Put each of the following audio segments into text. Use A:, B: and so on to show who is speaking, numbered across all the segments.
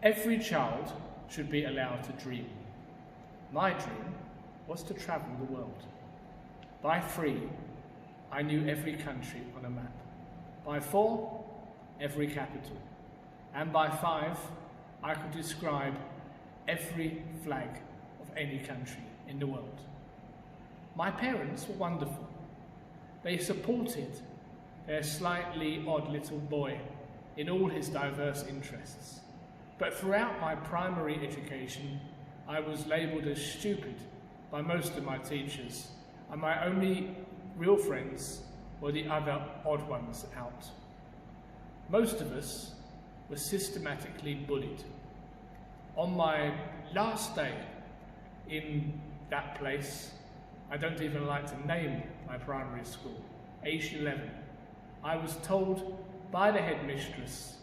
A: Every child should be allowed to dream. My dream was to travel the world. By 3, I knew every country on a map. By 4, every capital. And by 5, I could describe every flag of any country in the world. My parents were wonderful. They supported their slightly odd little boy in all his diverse interests. But throughout my primary education, I was labelled as stupid by most of my teachers, and my only real friends were the other odd ones out. Most of us were systematically bullied. On my last day in that place, I don't even like to name my primary school, aged 11, I was told by the headmistress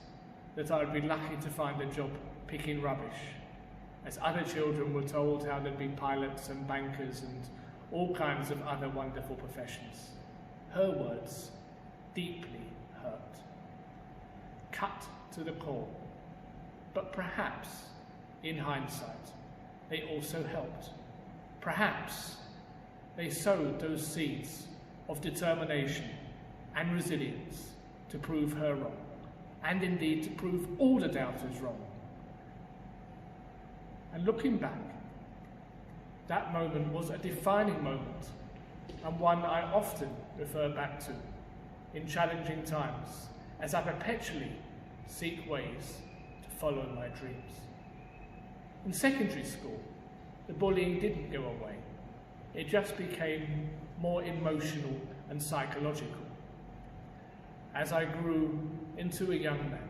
A: that I would be lucky to find a job picking rubbish, as other children were told how there'd be pilots and bankers and all kinds of other wonderful professions. Her words deeply hurt, cut to the core, but perhaps, in hindsight, they also helped. Perhaps they sowed those seeds of determination and resilience to prove her wrong, and indeed to prove all the doubters wrong. And looking back, that moment was a defining moment, and one I often refer back to in challenging times, as I perpetually seek ways to follow my dreams. In secondary school, the bullying didn't go away. It just became more emotional and psychological as I grew into a young man.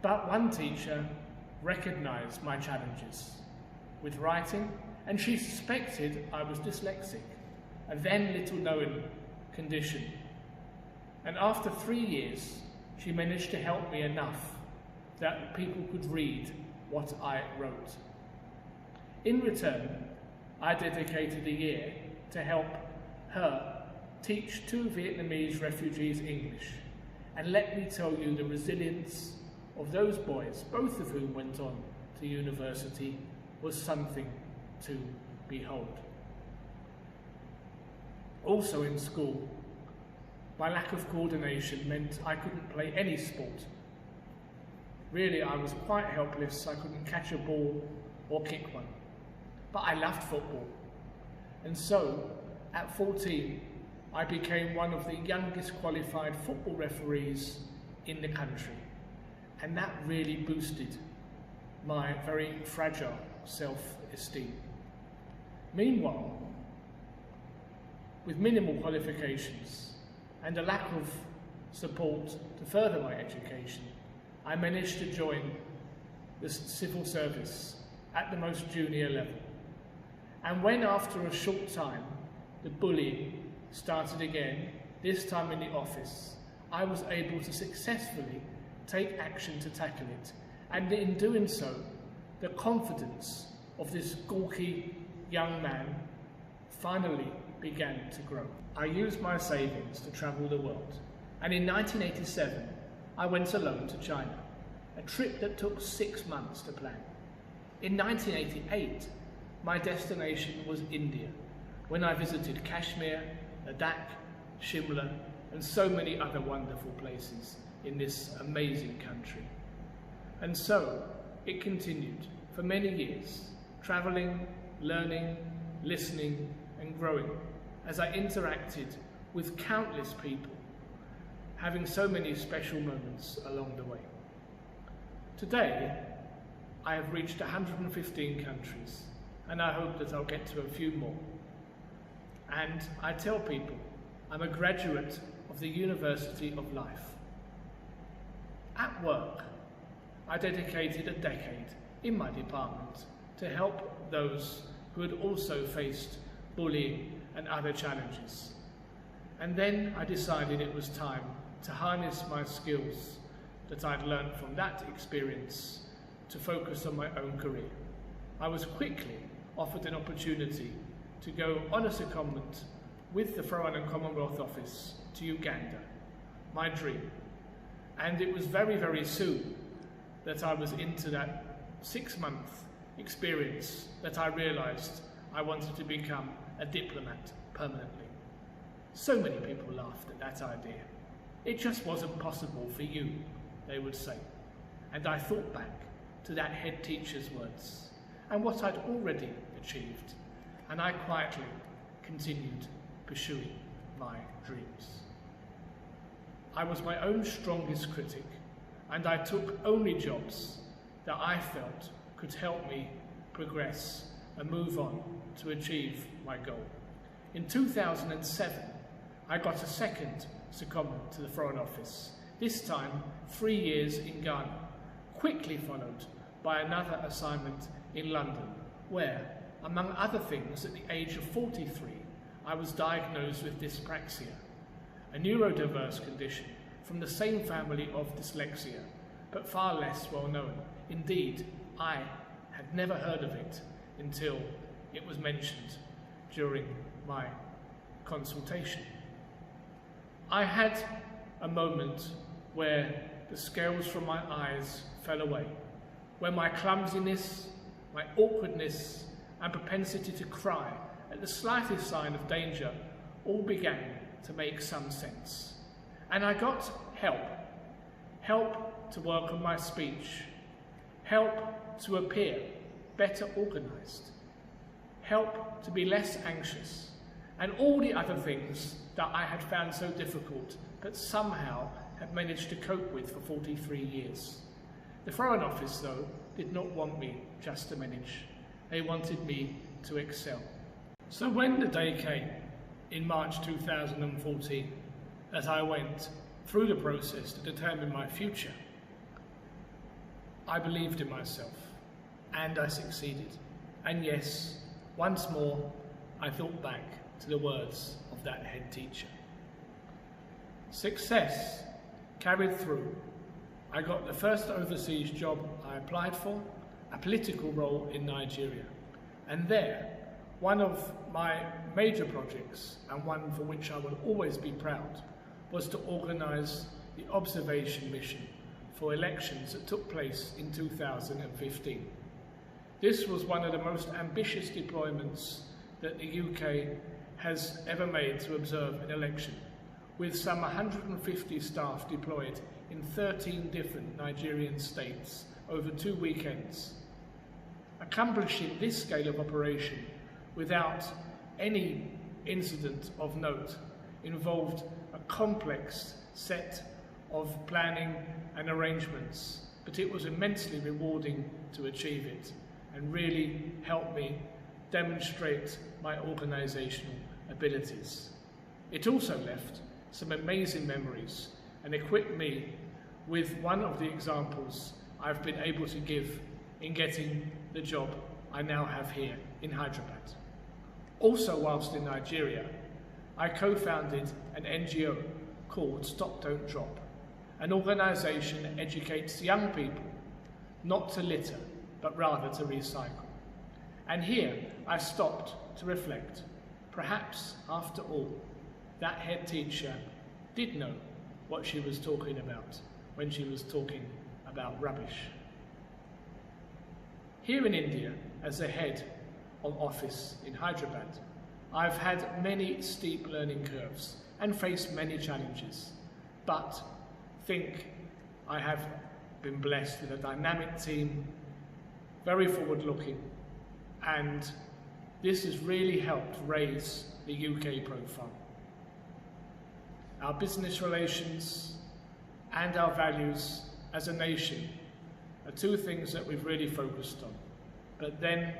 A: But one teacher recognised my challenges with writing, and she suspected I was dyslexic, a then little known condition. And after 3 years, she managed to help me enough that people could read what I wrote. In return, I dedicated a year to help her teach 2 Vietnamese refugees English. And let me tell you, the resilience of those boys, both of whom went on to university, was something to behold. Also in school, my lack of coordination meant I couldn't play any sport. Really, I was quite helpless. I couldn't catch a ball or kick one. But I loved football. And so, at 14, I became one of the youngest qualified football referees in the country. And that really boosted my very fragile self-esteem. Meanwhile, with minimal qualifications and a lack of support to further my education, I managed to join the civil service at the most junior level. And when, after a short time, the bullying started again, this time in the office, I was able to successfully take action to tackle it. And in doing so, the confidence of this gawky young man finally began to grow. I used my savings to travel the world, and in 1987, I went alone to China, a trip that took 6 months to plan. In 1988, my destination was India, when I visited Kashmir, Ladakh, Shimla, and so many other wonderful places in this amazing country. And so it continued for many years, travelling, learning, listening, and growing as I interacted with countless people, having so many special moments along the way. Today, I have reached 115 countries, and I hope that I'll get to a few more. And I tell people, I'm a graduate of the University of Life. At work, I dedicated a decade in my department to help those who had also faced bullying and other challenges. And then I decided it was time to harness my skills that I'd learned from that experience to focus on my own career. I was quickly offered an opportunity to go on a secondment with the Foreign and Commonwealth Office to Uganda, my dream. And it was very, very soon that I was into that 6-month experience that I realised I wanted to become a diplomat permanently. So many people laughed at that idea. It just wasn't possible for you, they would say. And I thought back to that head teacher's words and what I'd already achieved, and I quietly continued pursuing my dreams. I was my own strongest critic, and I took only jobs that I felt could help me progress and move on to achieve my goal. In 2007, I got a second secondment to the Foreign Office, this time 3 years in Ghana, quickly followed by another assignment in London, where, among other things, at the age of 43, I was diagnosed with dyspraxia, a neurodiverse condition from the same family of dyslexia, but far less well known. Indeed, I had never heard of it until it was mentioned during my consultation. I had a moment where the scales from my eyes fell away, where my clumsiness, my awkwardness, and propensity to cry at the slightest sign of danger all began to make some sense. And I got help to work on my speech, help to appear better organised, help to be less anxious, and all the other things that I had found so difficult but somehow had managed to cope with for 43 years. The Foreign Office, though, did not want me just to manage. They wanted me to excel. So when the day came, in March 2014, as I went through the process to determine my future, I believed in myself, and I succeeded. And yes, once more, I thought back to the words of that head teacher. Success carried through. I got the first overseas job I applied for, a political role in Nigeria. And there, one of my major projects, and one for which I will always be proud, was to organise the observation mission for elections that took place in 2015. This was one of the most ambitious deployments that the UK has ever made to observe an election, with some 150 staff deployed in 13 different Nigerian states over 2 weekends. Accomplishing this scale of operation without any incident of note involved a complex set of planning and arrangements, but it was immensely rewarding to achieve it and really helped me demonstrate my organisational abilities. It also left some amazing memories and equipped me with one of the examples I've been able to give in getting the job I now have here in Hyderabad. Also, whilst in Nigeria, I co-founded an NGO called Stop Don't Drop, an organisation that educates young people not to litter, but rather to recycle. And here I stopped to reflect. Perhaps, after all, that head teacher did know what she was talking about when she was talking about rubbish. Here in India, as the head of office in Hyderabad, I've had many steep learning curves and faced many challenges, but think I have been blessed with a dynamic team, very forward-looking, and this has really helped raise the UK profile. Our business relations and our values as a nation are two things that we've really focused on. But then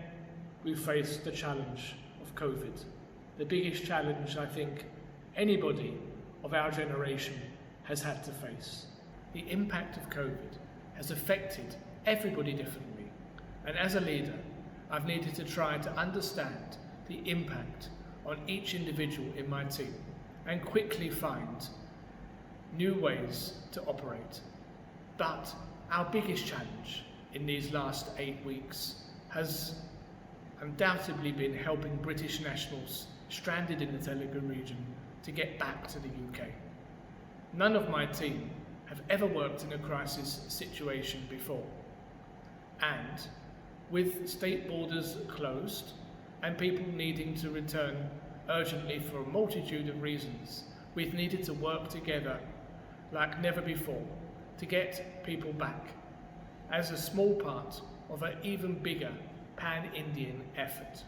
A: we faced the challenge of COVID, the biggest challenge I think anybody of our generation has had to face. The impact of COVID has affected everybody differently, and as a leader, I've needed to try to understand the impact on each individual in my team and quickly find new ways to operate. But our biggest challenge in these last 8 weeks has undoubtedly been helping British nationals stranded in the Telugu region to get back to the UK. None of my team have ever worked in a crisis situation before. And with state borders closed and people needing to return urgently for a multitude of reasons, we've needed to work together like never before to get people back as a small part of an even bigger pan-Indian effort.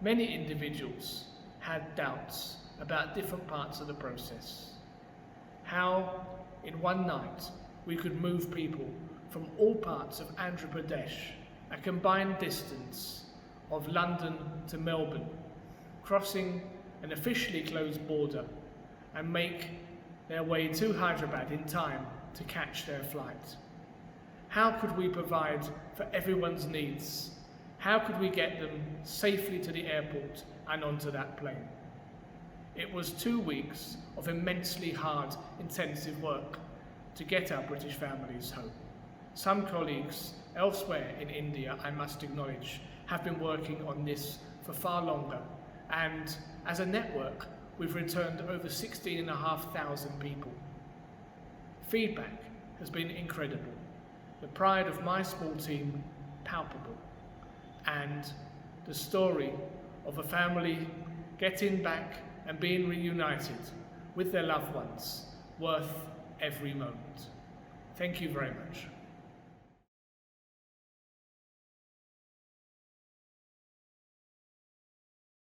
A: Many individuals had doubts about different parts of the process. How, in one night, we could move people from all parts of Andhra Pradesh, a combined distance of London to Melbourne, crossing an officially closed border, and make their way to Hyderabad in time to catch their flight. How could we provide for everyone's needs? How could we get them safely to the airport and onto that plane? It was 2 weeks of immensely hard, intensive work to get our British families home. Some colleagues elsewhere in India, I must acknowledge, have been working on this for far longer, and as a network, we've returned over 16,500 people. Feedback has been incredible. The pride of my small team, palpable. And the story of a family getting back and being reunited with their loved ones, worth every moment. Thank you very much.